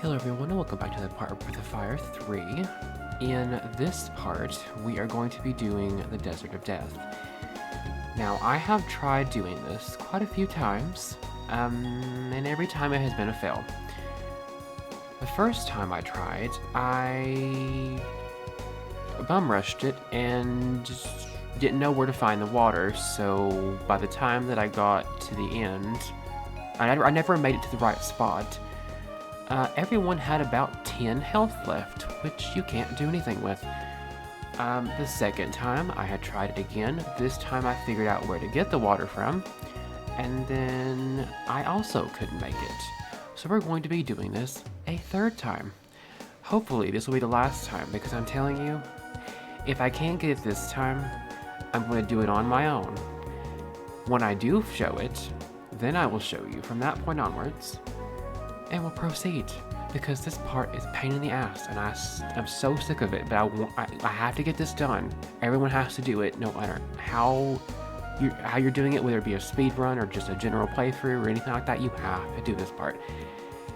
Hello everyone and welcome back to the part of Breath of Fire 3. In this part, we are going to be doing the Desert of Death. Now, I have tried doing this quite a few times, and every time it has been a fail. The first time I tried, I bum rushed it and just didn't know where to find the water, so by the time that I got to the end, I never made it to the right spot. Everyone had about 10 health left, which you can't do anything with. The second time, I had tried it again. This time I figured out where to get the water from, and then I also couldn't make it. So we're going to be doing this a third time. Hopefully this will be the last time, because I'm telling you, if I can't get it this time, I'm going to do it on my own. When I do show it, then I will show you from that point onwards, and we'll proceed, because this part is a pain in the ass, and I'm so sick of it, but I have to get this done. Everyone has to do it, no matter how you're doing it, whether it be a speed run or just a general playthrough or anything like that. You have to do this part.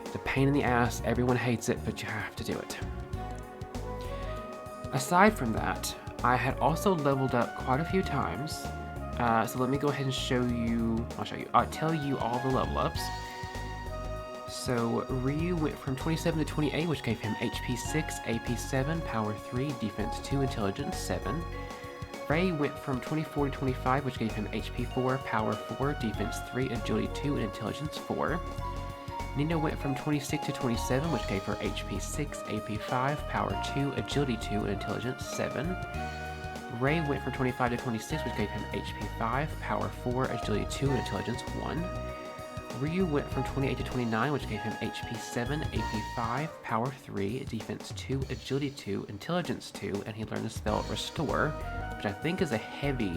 It's a pain in the ass, everyone hates it, but you have to do it. Aside from that, I had also leveled up quite a few times, so let me go ahead and I'll tell you all the level ups. So Ryu went from 27 to 28, which gave him HP 6, AP 7, Power 3, Defense 2, Intelligence 7. Ray went from 24 to 25, which gave him HP 4, Power 4, Defense 3, Agility 2, and Intelligence 4. Nina went from 26 to 27, which gave her HP 6, AP 5, Power 2, Agility 2, and Intelligence 7. Ray went from 25 to 26, which gave him HP 5, Power 4, Agility 2, and Intelligence 1. Ryu went from 28 to 29, which gave him HP 7, AP 5, Power 3, Defense 2, Agility 2, Intelligence 2, and he learned the spell Restore, which I think is a heavy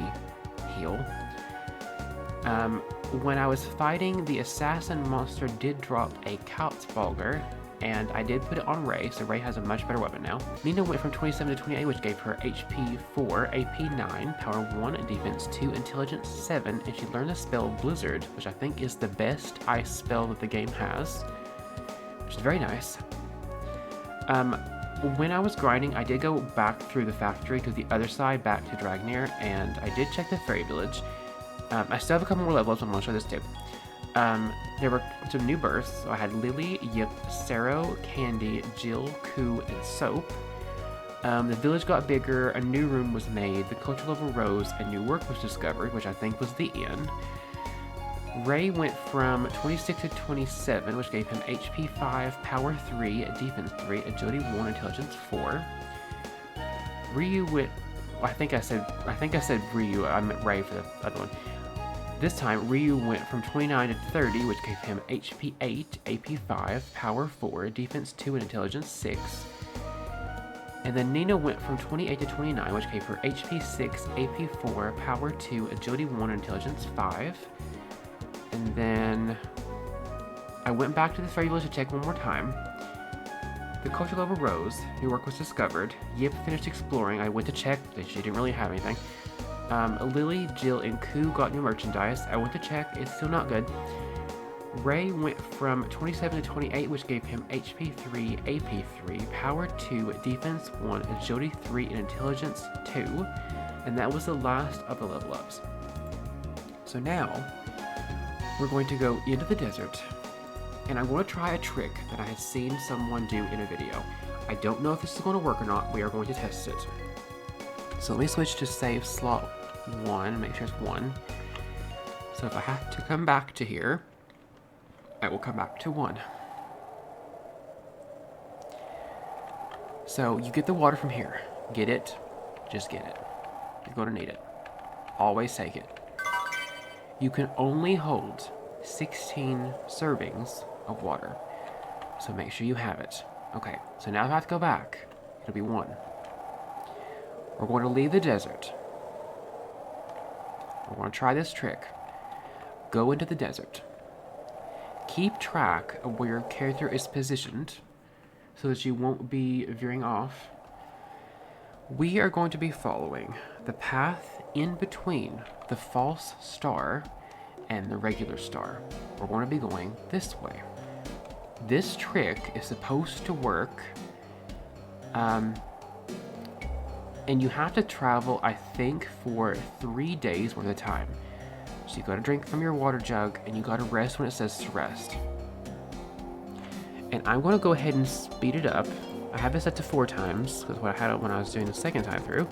heal. When I was fighting, the assassin monster did drop a Kautzbalger, and I did put it on Ray, so Ray has a much better weapon now. Nina went from 27 to 28, which gave her HP 4, AP 9, Power 1, Defense 2, Intelligence 7, and she learned the spell Blizzard, which I think is the best ice spell that the game has, which is very nice. When I was grinding, I did go back through the factory to the other side, back to Dragnir, and I did check the fairy village. I still have a couple more levels, so I'm going to show this too. There were some new births, so I had Lily, Yip, Saro, Candy, Jill, Koo, and Soap. The village got bigger, a new room was made, the culture level rose, and new work was discovered, which I think was the end. Ray went from 26 to 27, which gave him HP 5, Power 3, Defense 3, Agility 1, Intelligence 4. Ryu went... I think I said Ryu, I meant Ray for the other one. This time, Ryu went from 29 to 30, which gave him HP 8, AP 5, Power 4, Defense 2, and Intelligence 6. And then Nina went from 28 to 29, which gave her HP 6, AP 4, Power 2, Agility 1, and Intelligence 5. And then I went back to the fairy village to check one more time. The culture level rose, new work was discovered. Yip finished exploring, I went to check, but she didn't really have anything. Lily, Jill, and Koo got new merchandise. I went to check, it's still not good. Ray went from 27 to 28, which gave him HP 3, AP 3, Power 2, Defense 1, Agility 3, and Intelligence 2. And that was the last of the level ups. So now, we're going to go into the desert, and I'm going to try a trick that I had seen someone do in a video. I don't know if this is going to work or not. We are going to test it. So let me switch to save slot 1, make sure it's 1. So if I have to come back to here, I will come back to 1. So you get the water from here. Get it, just get it. You're going to need it. Always take it. You can only hold 16 servings of water, so make sure you have it. Okay, so now if I have to go back, it'll be 1. We're going to leave the desert. We're going to try this trick. Go into the desert. Keep track of where your character is positioned so that you won't be veering off. We are going to be following the path in between the false star and the regular star. We're going to be going this way. This trick is supposed to work, and you have to travel, I think, for 3 days worth of time. So you gotta drink from your water jug, and you gotta rest when it says to rest. And I'm gonna go ahead and speed it up. I have it set to 4 times, because what I had it when I was doing the second time through.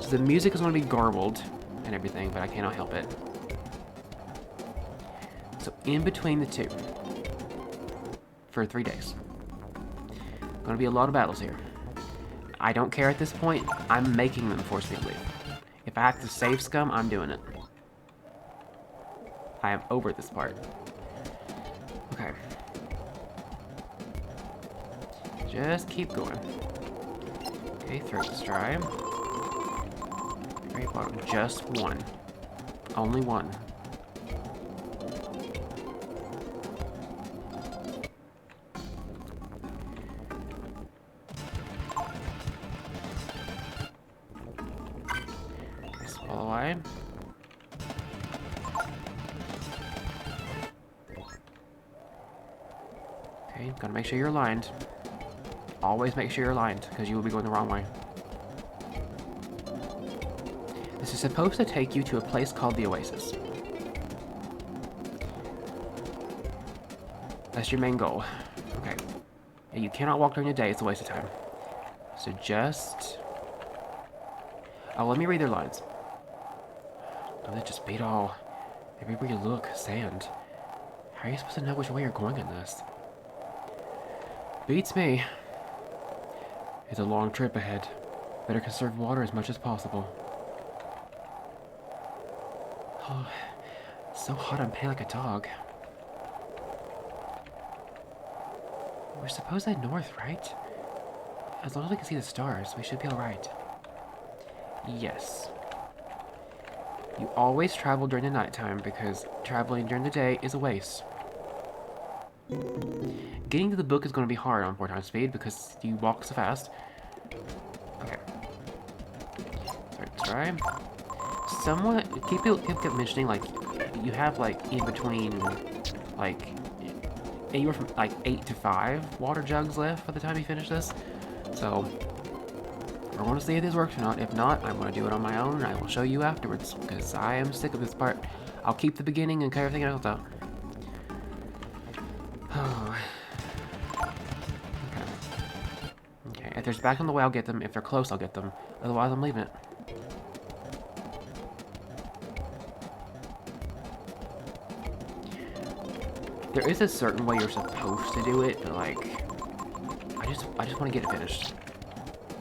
So the music is gonna be garbled and everything, but I cannot help it. So in between the two, for 3 days. Gonna be a lot of battles here. I don't care at this point. I'm making them force me to leave. If I have to save scum, I'm doing it. I am over this part. Okay. Just keep going. Okay, throat's dry. Very bottom. Just one. Only one. Okay, swallow eye. Okay, gotta make sure you're aligned. Always make sure you're aligned, because you will be going the wrong way. This is supposed to take you to a place called the Oasis. That's your main goal. Okay. And you cannot walk during the day, it's a waste of time. So just... Oh, let me read their lines. Oh, they just beat all. Everywhere you look, sand. How are you supposed to know which way you're going in this? Beats me. It's a long trip ahead. Better conserve water as much as possible. Oh, it's so hot I'm paying like a dog. We're supposed to head north, right? As long as we can see the stars, we should be alright. Yes. You always travel during the nighttime because traveling during the day is a waste. Getting to the book is going to be hard on 4 times speed because you walk so fast. Okay. Sorry, try. Somewhat, people keep mentioning, like, you have, like, in between, like, anywhere from, like, 8 to 5 water jugs left by the time you finish this. So, we're going to see if this works or not. If not, I'm going to do it on my own, and I will show you afterwards, because I am sick of this part. I'll keep the beginning and cut everything else out. Oh. Okay, if there's back on the way, I'll get them. If they're close, I'll get them. Otherwise, I'm leaving it. There is a certain way you're supposed to do it, but, like, I just want to get it finished.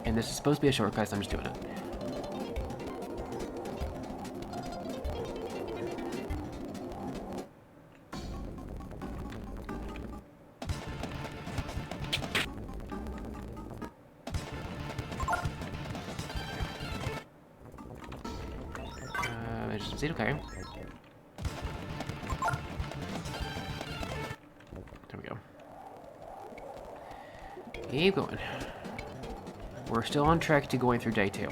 And this is supposed to be a shortcut, so I'm just doing it. Is it okay? There we go. Keep going. We're still on track to going through day 2. Yeah.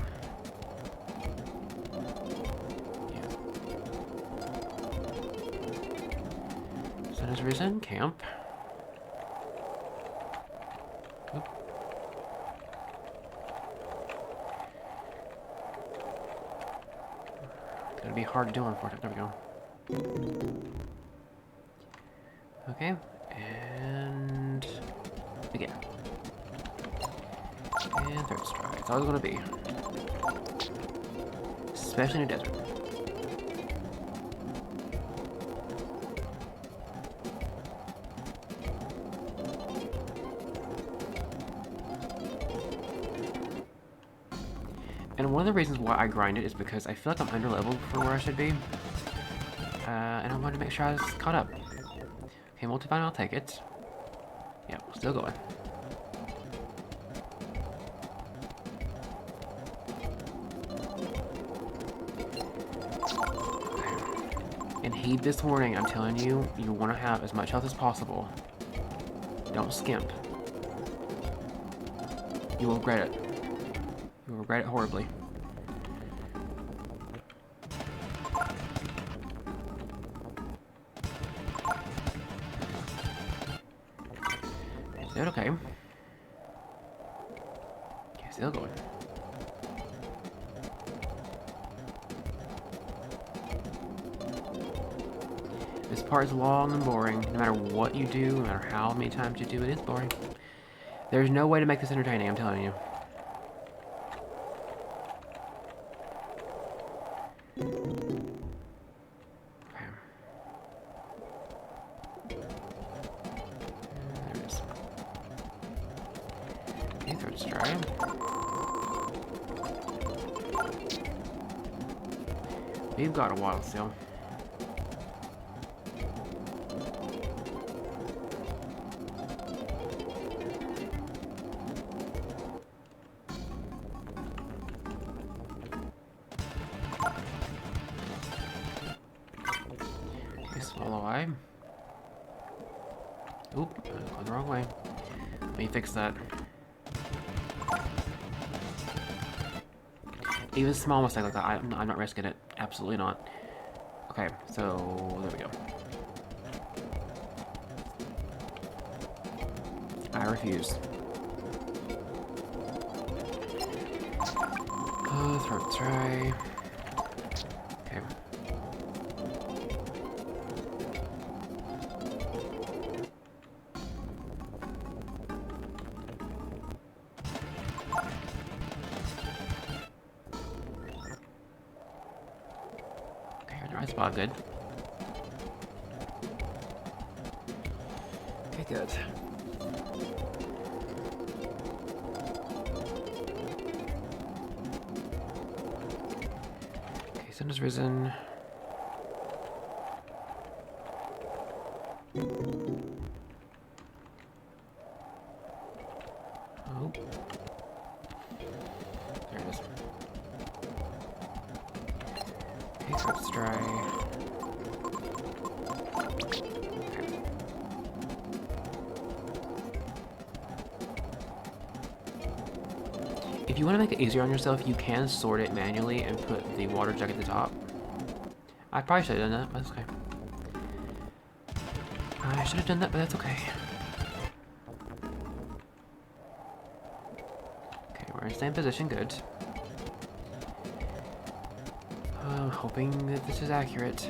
Sun has risen. Camp. Oop. It's gonna be hard to do, unfortunately. There we go. Okay. And... begin. And third strike. That's all it's gonna be. Especially in a desert. And one of the reasons why I grind it is because I feel like I'm underleveled for where I should be. And I wanted to make sure I was caught up. Okay, multivine, I'll take it. Yeah, still going. And heed this warning, I'm telling you, you want to have as much health as possible. Don't skimp. You will regret it. You will regret it horribly. Good, okay. Okay, still going. This part is long and boring. No matter what you do, no matter how many times you do it, it's boring. There's no way to make this entertaining, I'm telling you. Okay. There it is. Okay, throw it dry. We've got a while still. Swallow eye. Oop, I went the wrong way. Let me fix that. Even small mistake like that, I'm not risking it. Absolutely not. Okay, so there we go. I refuse. Throat dry. Okay. Dry spot, good. Okay, good. Okay, sun has risen. Oh. There it is. Okay, throat's dry. If you want to make it easier on yourself, you can sort it manually and put the water jug at the top. I probably should have done that, but that's okay. I should have done that, but that's okay. Okay, we're in the same position, good. I'm hoping that this is accurate.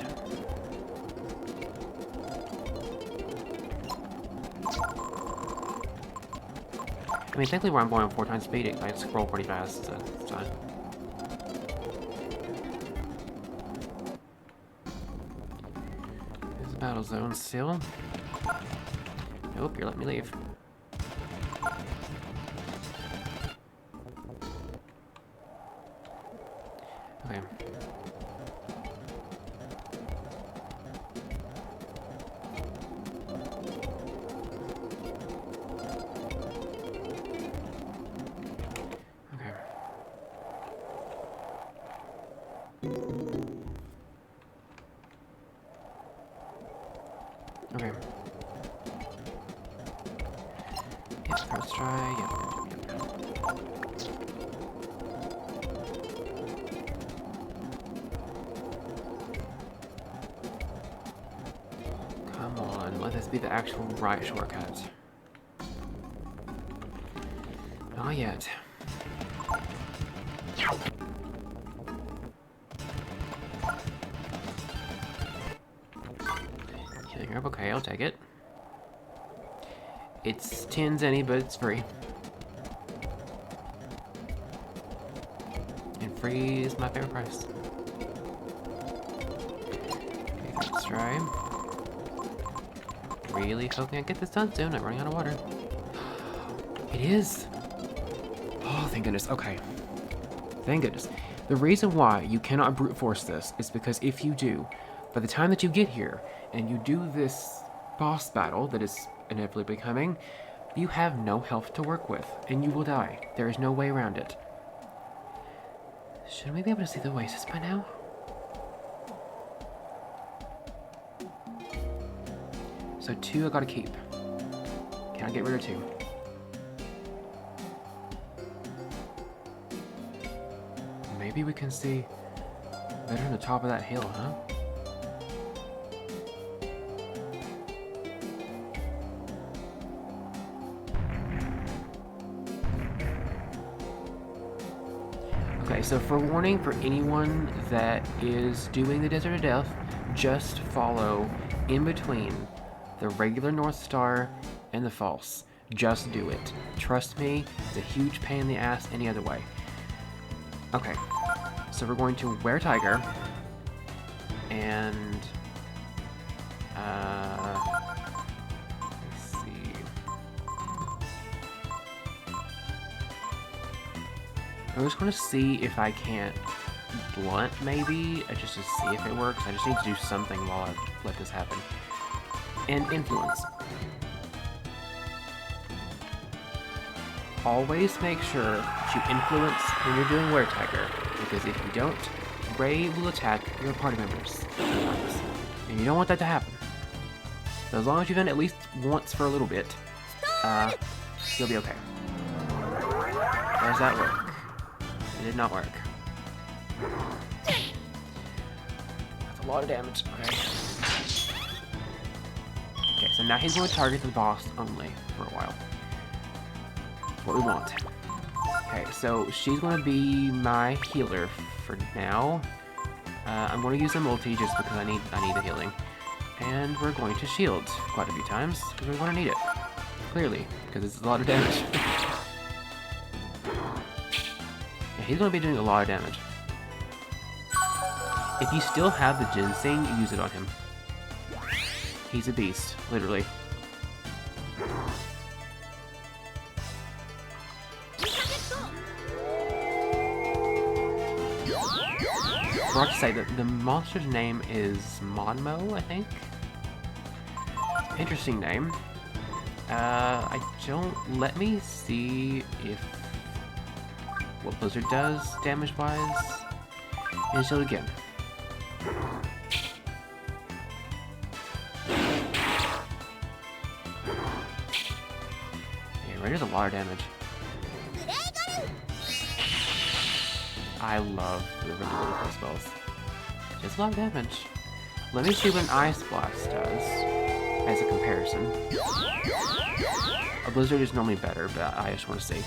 I mean, technically where I'm going 4 times speed, I scroll pretty fast, so it's fine. There's a battle zone still. Nope, you're letting me leave. Okay. Okay. Yep, first try. Yep. Come on, let this be the actual right shortcut. Not yet. Healing herb, okay, I'll take it. It's 10 zenny, but it's free. And free is my favorite price. Okay, let's try. Really hoping I get this done soon. I'm running out of water. It is. Oh, thank goodness. Okay. Thank goodness. The reason why you cannot brute force this is because if you do, by the time that you get here and you do this boss battle that is inevitably coming, you have no health to work with, and you will die. There is no way around it. Shouldn't we be able to see the Oasis by now? So 2 I gotta keep. Can I get rid of 2? Maybe we can see better on the top of that hill, huh? Okay, so for warning for anyone that is doing the Desert of Death, just follow in between the regular North Star and the false. Just do it. Trust me, it's a huge pain in the ass any other way. Okay, so we're going to wear Tiger, and let's see. I'm just going to see if I can't blunt, maybe, just to see if it works. I just need to do something while I let this happen. And influence. Always make sure that you influence when you're doing Were Tiger, because if you don't, Ray will attack your party members sometimes, and you don't want that to happen. So as long as you've done it at least once for a little bit, you'll be okay. Does that work? It did not work. That's a lot of damage. Okay. Okay, so now he's going to target the boss only for a while. What we want. Okay, so she's going to be my healer for now. I'm going to use a multi just because I need the healing. And we're going to shield quite a few times because we're going to need it. Clearly, because it's a lot of damage. Yeah, he's going to be doing a lot of damage. If you still have the ginseng, use it on him. He's a beast, literally. I forgot to say that the monster's name is Monmo, I think. Interesting name. I don't... Let me see if... what Blizzard does, damage-wise. And shield again. Yeah, Raider's a lot of damage. I love the really spells. Just a lot of damage. Let me see what an Ice Blast does as a comparison. A Blizzard is normally better, but I just want to see.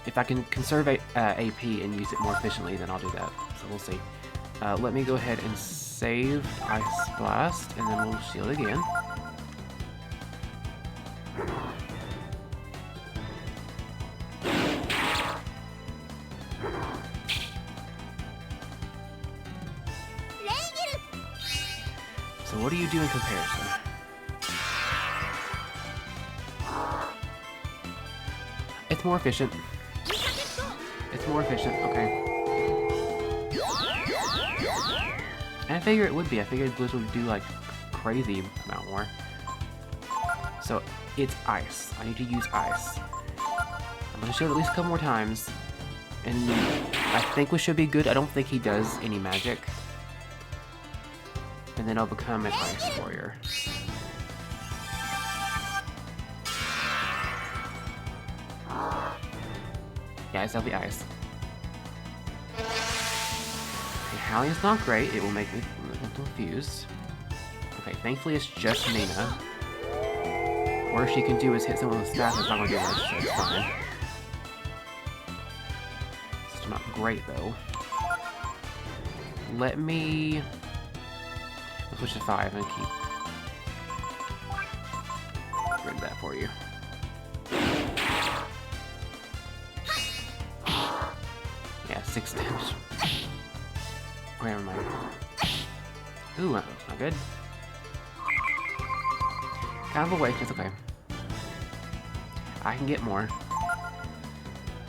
If I can conserve AP and use it more efficiently, then I'll do that. So we'll see. Let me go ahead and save Ice Blast, and then we'll shield again. So what do you do in comparison? It's more efficient. It's more efficient, okay. And I figure it would be. I figured Blizzard would do like crazy amount more. So it's ice. I need to use ice. I'm gonna show it at least a couple more times. And I think we should be good. I don't think he does any magic. And then I'll become an ice warrior. Yeah, it's definitely ice. Okay, Hallian's not great. It will make me confused. Okay, thankfully it's just Nina. Worst she can do is hit someone with a staff. It's not going to do much, so it's fine. It's not great, though. Let me... Let's switch to 5 and keep rid of that for you. Yeah, 6 damage. Okay, never mind. Ooh, that looks not good. Kind of awake, it's okay. I can get more.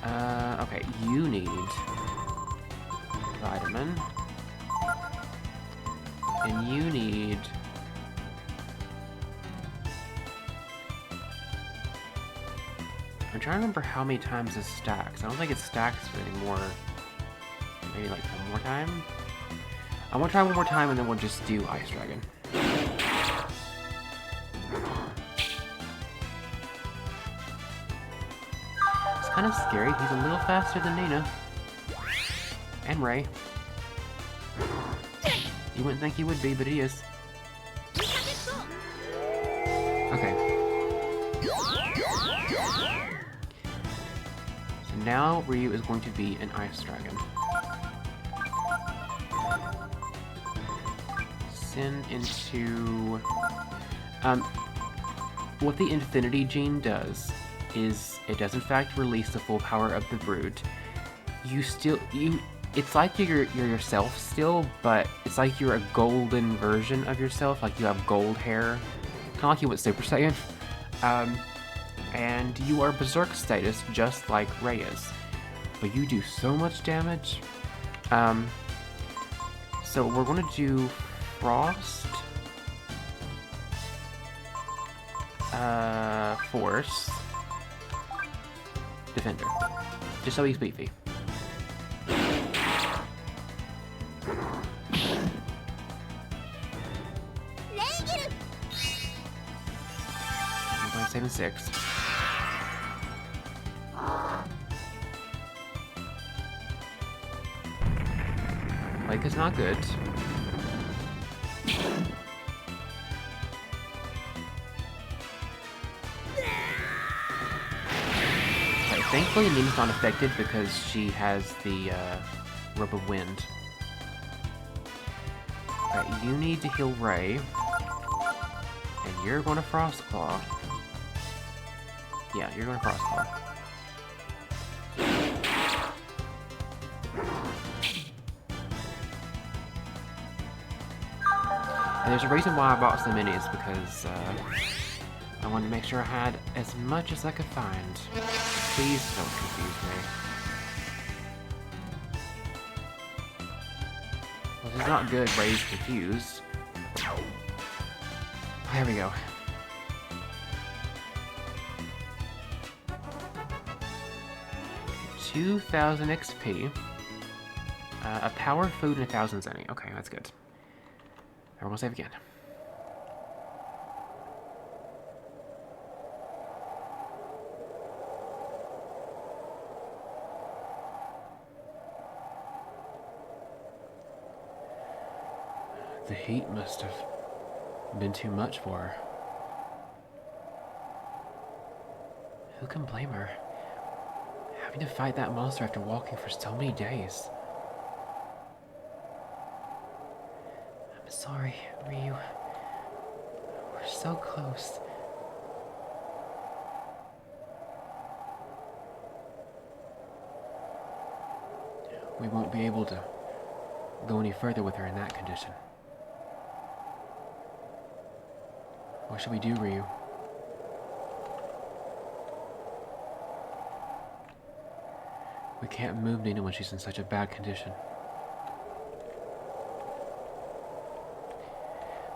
Okay, you need vitamin. And you need... I'm trying to remember how many times this stacks. I don't think it stacks anymore. Maybe like one more time? I'm gonna try one more time and then we'll just do Ice Dragon. It's kind of scary. He's a little faster than Nina. And Ray. You wouldn't think he would be, but he is. Okay. So now Ryu is going to be an ice dragon. Send into... what the Infinity Gene does is it does in fact release the full power of the Brood. It's like you're yourself still, but it's like you're a golden version of yourself, like you have gold hair, kind of like you went Super Saiyan. And you are Berserk status just like Rey is, but you do so much damage. So we're gonna do Frost, Force, Defender, just so he's beefy. I'm going 7-6. Like is not good. Right, thankfully Nina's not affected because she has the Rub of Wind. Right, you need to heal Rey. And you're going to Frostclaw. Yeah, you're going to Frostclaw. And there's a reason why I bought so many, is because I wanted to make sure I had as much as I could find. Please don't confuse me. Well, this is not good, Rey's confused. There we go. $2,000 XP. A power food and 1,000 Zenny. Okay, that's good. We're gonna save again. The heat must have been too much for her. Who can blame her? Having to fight that monster after walking for so many days. I'm sorry, Ryu. We're so close. We won't be able to go any further with her in that condition. What should we do, Ryu? We can't move Nina when she's in such a bad condition.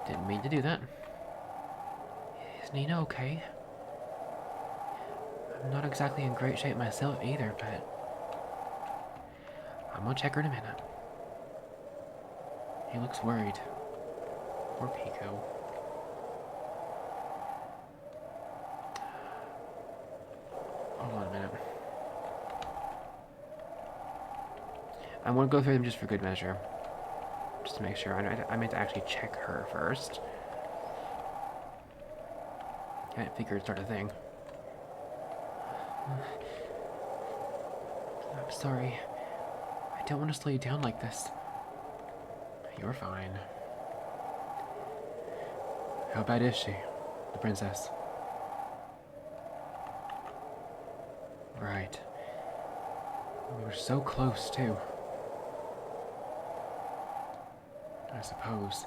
Didn't mean to do that. Is Nina okay? I'm not exactly in great shape myself either, but I'm gonna check her in a minute. He looks worried. Poor Pico. Hold on a minute. I want to go through them just for good measure. Just to make sure. I meant to actually check her first. I didn't figure it'd start a thing. I'm sorry. I don't want to slow you down like this. You're fine. How bad is she, the princess? Right. We were so close, too. I suppose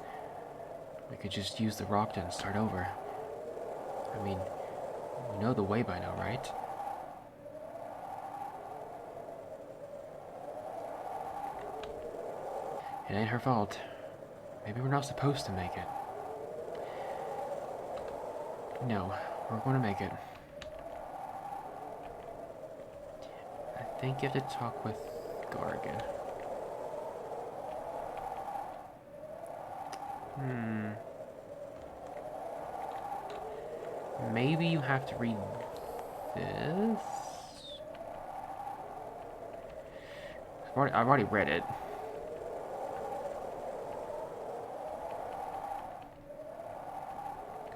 we could just use the Rockton and start over. I mean, we know the way by now, right? It ain't her fault. Maybe we're not supposed to make it. No, we're going to make it. I think you have to talk with Gargan. Maybe you have to read this? I've already read it.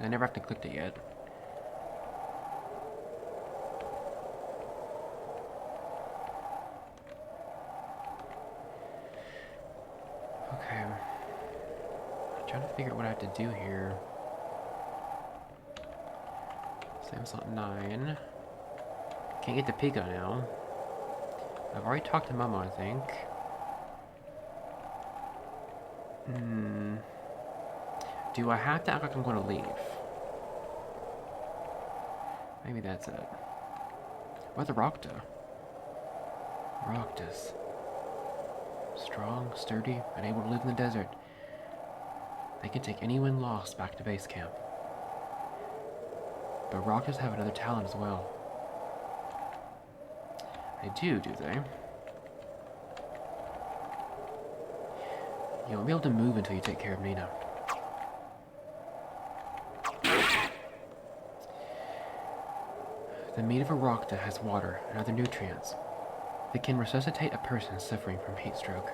I never actually clicked it yet. Trying to figure out what I have to do here. Same slot 9. Can't get the Pico now. I've already talked to Mama, I think. Do I have to act like I'm going to leave? Maybe that's it. What the Rocta? Roctas. Strong, sturdy, and able to live in the desert. They can take anyone lost back to base camp. But Roctas have another talent as well. They do they? You won't be able to move until you take care of Nina. The meat of a Rocta has water and other nutrients that can resuscitate a person suffering from heat stroke.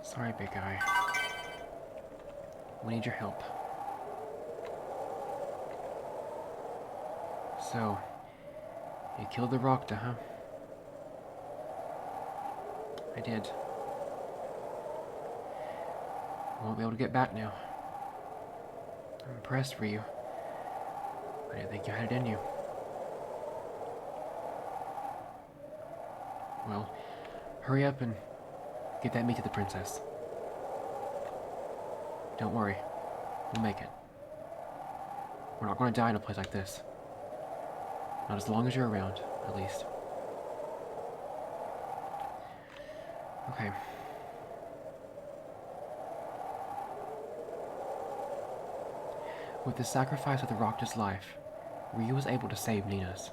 Sorry, big guy. We need your help. So, you killed the Rocta, huh? I did. Won't be able to get back now. I'm impressed for you. I didn't think you had it in you. Well, hurry up and get that meat to the princess. Don't worry. We'll make it. We're not going to die in a place like this. Not as long as you're around, at least. Okay. With the sacrifice of the Rocta's life, Ryu was able to save Nina's.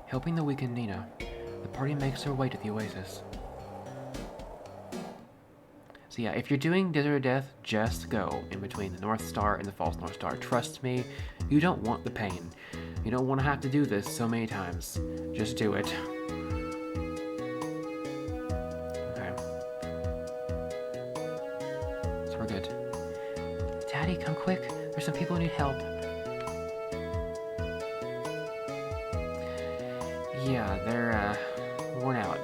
Helping the weakened Nina, the party makes their way to the Oasis. So yeah, if you're doing Desert of Death, just go in between the North Star and the False North Star. Trust me, you don't want the pain. You don't want to have to do this so many times. Just do it. Okay. So we're good. Daddy, come quick. There's some people who need help. Yeah, they're, worn out.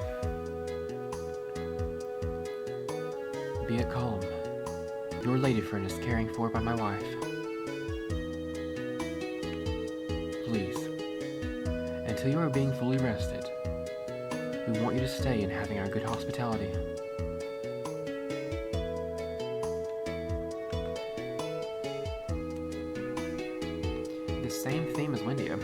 Be it calm. Your lady friend is caring for by my wife. Please, until you are being fully rested, we want you to stay in having our good hospitality. The same theme as Wendia.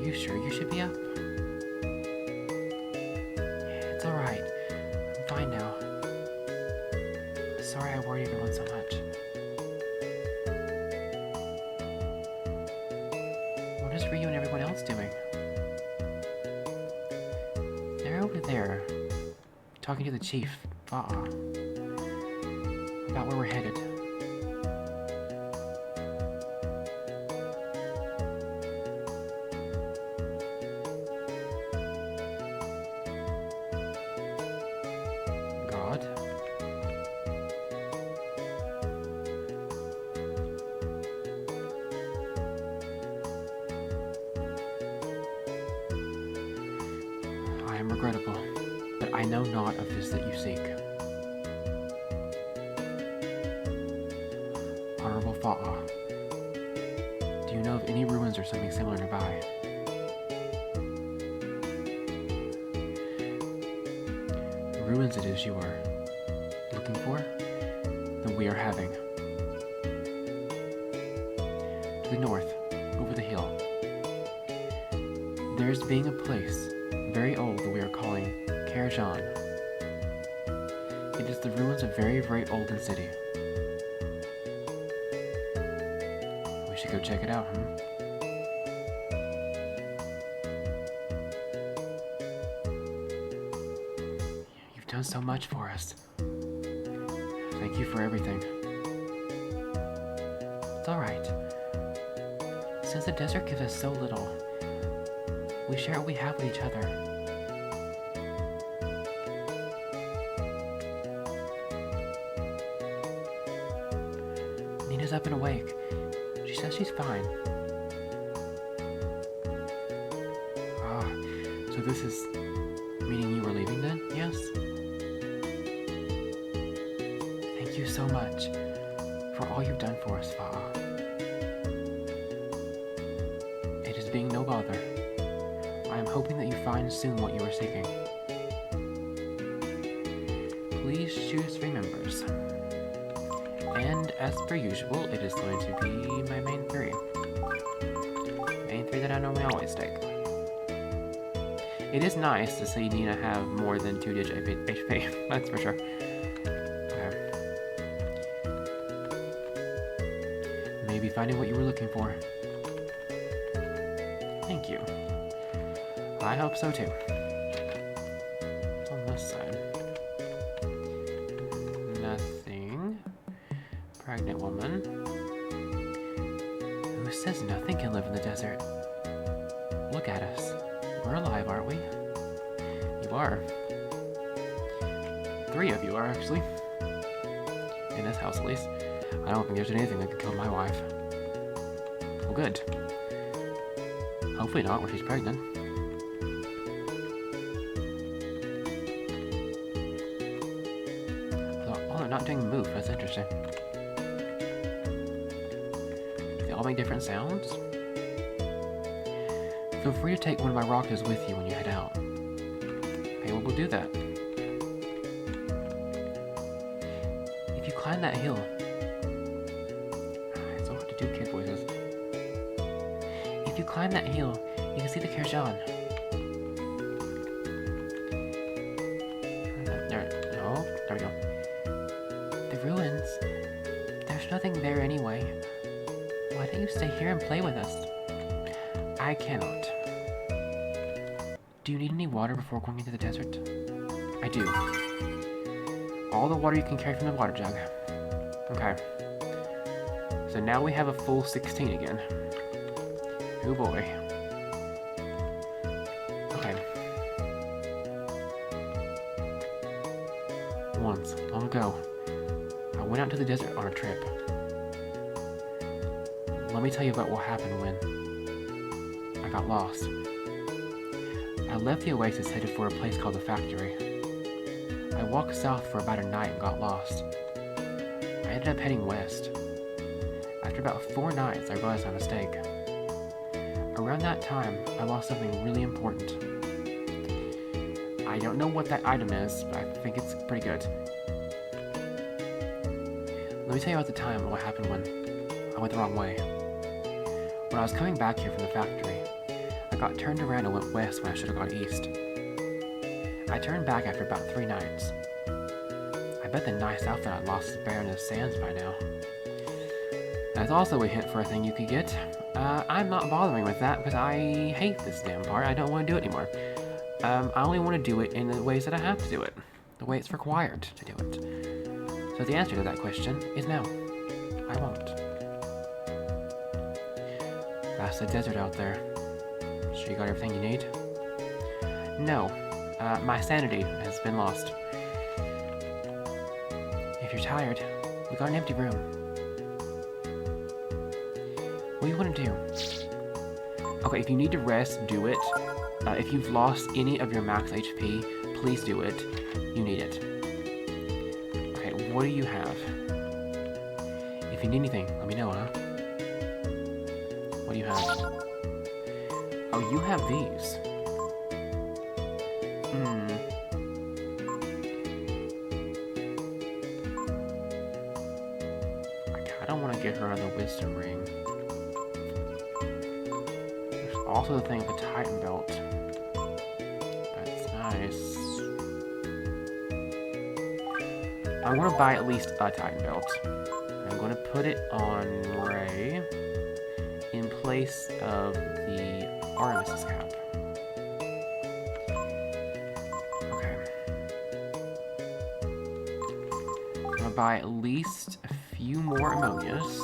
You sure you should be up? It's alright. I'm fine now. Sorry I worry everyone so much. What is Ryu and everyone else doing? They're over there, talking to the chief, about where we're headed. I am regrettable, but I know not of this that you seek. Honorable Fa'a, do you know of any ruins or something similar nearby? Ruins it is you are looking for? Then we are having. To the north, over the hill, there is being a place very old that we are calling Kyrion. It is the ruins of a very, very olden city. We should go check it out, You've done so much for us. Thank you for everything. It's alright. Since the desert gives us so little, we share what we have with each other. is up and awake. She says she's fine. Ah, so this is meaning you were leaving then? Yes? Thank you so much for all you've done for us, Fa'a. It is being no bother. I am hoping that you find soon what you are seeking. Please choose 3 members. And as per usual, it is going to be my main 3. Main 3 that I normally always take. It is nice to see Nina have more than 2-digit HP, that's for sure. Okay. Maybe finding what you were looking for. Thank you. I hope so too. On this side. Nothing. Pregnant woman. Who says nothing can live in the desert? Look at us. We're alive, aren't we? You are. 3 of you are, actually. In this house, at least. I don't think there's anything that could kill my wife. Well, good. Hopefully not when she's pregnant. Oh, they're not doing move. That's interesting. They all make different sounds? Feel free to take one of my rockets with you when you head out. Okay, well, we'll do that. If you climb that hill... It's so hard to do kid voices. If you climb that hill, you can see the Kyrion. There we go. The ruins. There's nothing there anyway. Why don't you stay here and play with us? I cannot. Do you need any water before going into the desert? I do. All the water you can carry from the water jug. Okay. So now we have a full 16 again. Oh boy. Okay. Once, long ago, I went out to the desert on a trip. Let me tell you about what happened when I got lost. I left the Oasis headed for a place called the Factory. I walked south for about a night and got lost. I ended up heading west. After about 4 nights, I realized my mistake. Around that time, I lost something really important. I don't know what that item is, but I think it's pretty good. Let me tell you about the time and what happened when I went the wrong way. When I was coming back here from the factory, I got turned around and went west when I should have gone east. I turned back after about 3 nights. I bet the nice outfit I lost is buried in the sands by now. That's also a hint for a thing you could get. I'm not bothering with that because I hate this damn part. I don't want to do it anymore. I only want to do it in the ways that I have to do it. The way it's required to do it. So the answer to that question is no. I won't. That's the desert out there. Sure you got everything you need? No. My sanity has been lost. If you're tired, we got an empty room. What do you want to do? Okay, if you need to rest, do it. If you've lost any of your max HP, please do it. You need it. Okay, what do you have? If you need anything, let me know, huh? What do you have? Oh, you have these. I don't want to get her another wisdom ring. There's also the thing with the Titan belt. That's nice. I want to buy at least a Titan belt. I'm going to put it on Ray in place of the Artemis's cap. Okay. I'm going to buy at least a few more ammonias.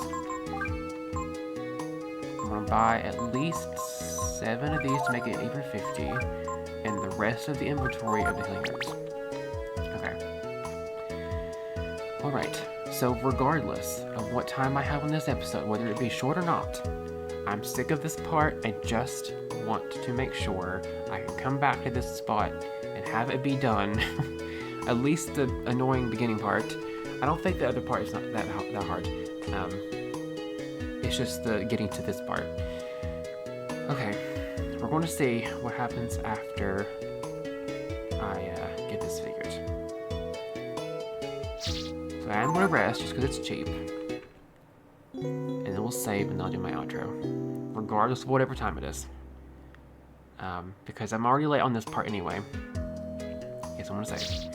I'm going to buy at least 7 of these to make it even 50, and the rest of the inventory of the healing herbs. Okay. Alright, so So regardless of what time I have on this episode, whether it be short or not, I'm sick of this part. I just want to make sure I can come back to this spot and have it be done. At least the annoying beginning part. I don't think the other part is not that hard. It's just the getting to this part. Okay, we're going to see what happens after I get this figured. So I am going to rest just because it's cheap. And then we'll save and then I'll do my outro. Regardless of whatever time it is. Because I'm already late on this part anyway. Yes, I'm going to save.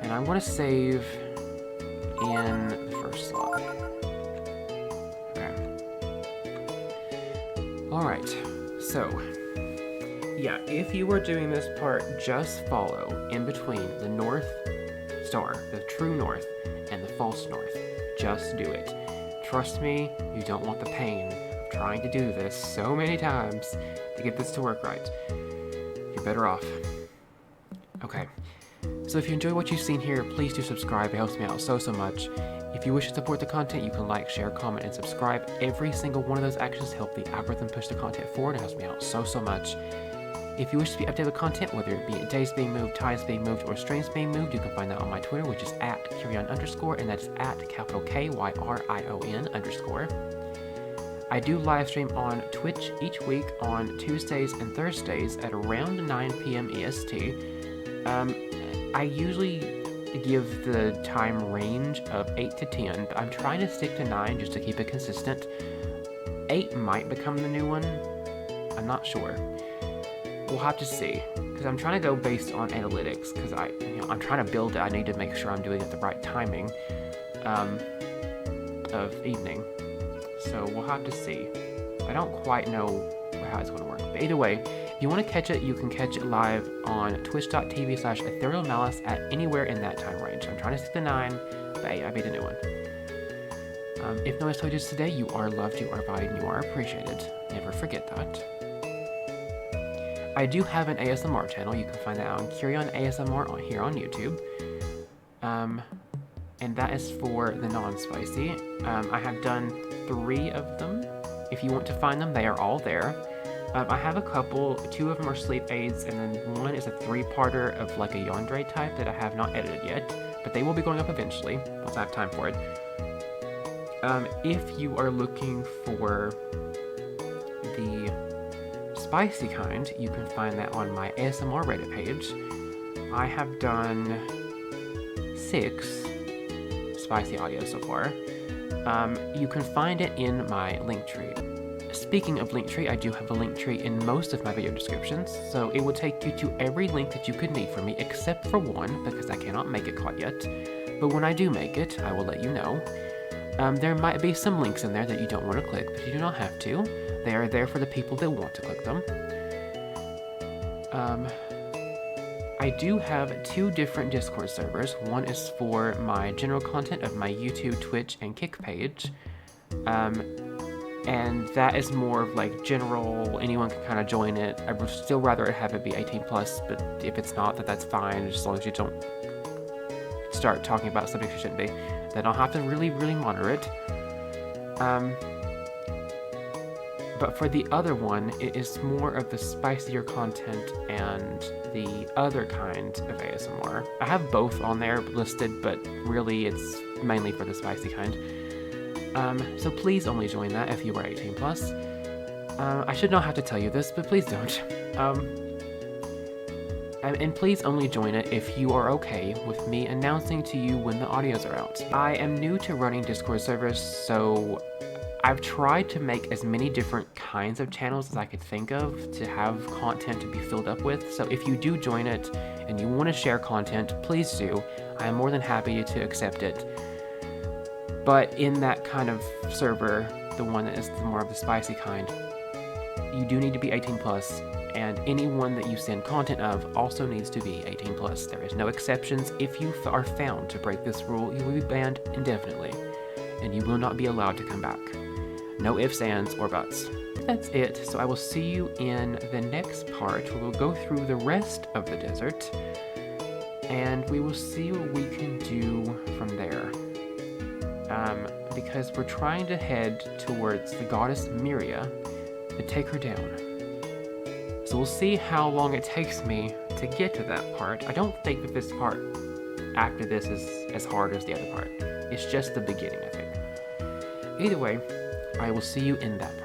And I'm going to save in the first slot. Okay. Alright, so yeah, if you were doing this part, just follow in between the North Star, the true North, and the false North. Just do it. Trust me, you don't want the pain of trying to do this so many times to get this to work right. You're better off. Okay, so if you enjoy what you've seen here, please do subscribe. It helps me out so much. If you wish to support the content, you can like, share, comment, and subscribe. Every single one of those actions help the algorithm push the content forward. It helps me out so much. If you wish to be updated with content, whether it be days being moved, times being moved, or streams being moved, you can find that on my Twitter, which is @Kyrion_, and that's @KYRION_. I do live stream on Twitch each week on Tuesdays and Thursdays at around 9 p.m. EST. I usually give the time range of 8 to 10, but I'm trying to stick to 9 just to keep it consistent. 8 might become the new one. I'm not sure. We'll have to see, because I'm trying to go based on analytics, because I'm trying to build it. I need to make sure I'm doing it at the right timing of evening. So we'll have to see. I don't quite know how it's going to work. But either way, if you want to catch it, you can catch it live on twitch.tv/etherealmalice at anywhere in that time range. I'm trying to stick to 9, but hey, I made a new one. If no one told you this today, you are loved, you are valued, and you are appreciated. Never forget that. I do have an ASMR channel. You can find that on Kyrion ASMR here on YouTube. And that is for the non-spicy. I have done 3 of them. If you want to find them, they are all there. I have a couple. 2 of them are sleep aids, and then 1 is a 3-parter of like a yandere type that I have not edited yet. But they will be going up eventually, once I have time for it. If you are looking for the spicy kind, you can find that on my ASMR Reddit page. I have done 6 spicy audio so far. You can find it in my link tree. Speaking of link tree, I do have a link tree in most of my video descriptions, so it will take you to every link that you could need from me, except for one, because I cannot make it quite yet. But when I do make it, I will let you know. There might be some links in there that you don't want to click, but you do not have to. They are there for the people that want to click them. I do have 2 different Discord servers. One is for my general content of my YouTube, Twitch, and Kick page. And that is more of like general, anyone can kind of join it. I would still rather have it be 18+, but if it's not, that's fine, as long as you don't start talking about subjects you shouldn't be. Then I'll have to really monitor it. But for the other one, it is more of the spicier content and the other kind of ASMR. I have both on there listed, but really it's mainly for the spicy kind. So please only join that if you are 18+. I should not have to tell you this, but please don't. And please only join it if you are okay with me announcing to you when the audios are out. I am new to running Discord servers, so I've tried to make as many different kinds of channels as I could think of to have content to be filled up with. So if you do join it and you want to share content, please do. I am more than happy to accept it. But in that kind of server, the one that is more of the spicy kind, you do need to be 18+, and anyone that you send content of also needs to be 18+. There is no exceptions. If you are found to break this rule, you will be banned indefinitely, and you will not be allowed to come back. No ifs, ands, or buts. That's it. So I will see you in the next part where we'll go through the rest of the desert, and we will see what we can do from there. because we're trying to head towards the goddess Miria and take her down. So we'll see how long it takes me to get to that part. I don't think that this part after this is as hard as the other part. It's just the beginning, I think. Either way, I will see you in that.